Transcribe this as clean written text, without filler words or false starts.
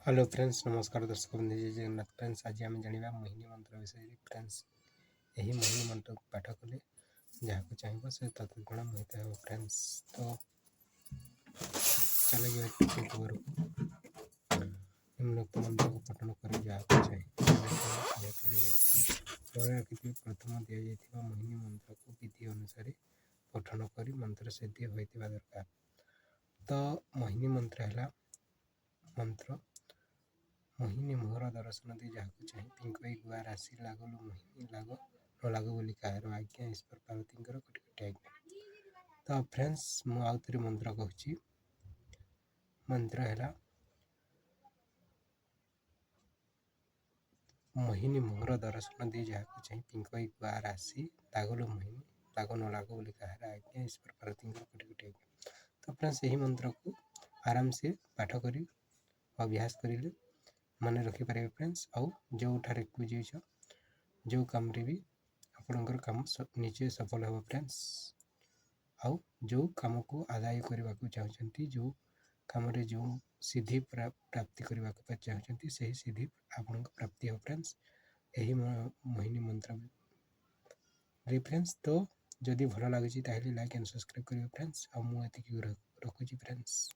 Hello friends, नमस्कार दर्शक बंधु, जय जगन्नाथ। फ्रेंड्स, आज आम जाना मोहिनी मंत्र विषय। फ्रेंड्स, यही मोहिनी मंत्र को पाठ कले जहाँ चाहिए से तत्ण मोहित हो। फ्रेंड्स, तो चल खबर निम्नोक्त मंत्र को पठन कर जहाँ चाहिए प्रथम दि जाता मोहिनी मंत्र को विधि अनुसार पठन कर मंत्र सिद्धि होता दरकार। तो मोहिनी मंत्र है मंत्र मोहिनी मोहर दर्शन दे जहाँ चाहिए पिंकई गुआ राशि लागल मोहिनी लाग न लाग बोली कहार आज्ञा ईश्वर पार्वती कोटि कोटि आज्ञा। तो फ्रेंड्स, मुझे मंत्र कहूँ। मंत्र है मोहिनी मोहर दर्शन दे जहाँ चाहिए पिंकई गुआ राशि लागल मोहिनी लाग न लाग बोली कहार आज्ञा ईश्वर पार्वती कोटि कोटि आज्ञा। तो फ्रेंड्स, यही मंत्र को आराम से पाठ कर अभ्यास करें मन रखिपारे। फ्रेंड्स, आउ जो जाइछ जो काम भी आपणकर काम निजे सफल हो। फ्रेंड्स, आउ जो काम को आदाय करने को चाहते जो काम जो सिद्धि प्राप्ति करने को चाहते से सिद्धि आपण प्राप्ति हो। फ्रेंड्स, यही मोहिनी मंत्र फ्रेंड्स, तो जदि भल लगे लाइक एंड सब्सक्राइब करेंगे फ्रेंड्स। आ मुझे रखुची फ्रेंड्स।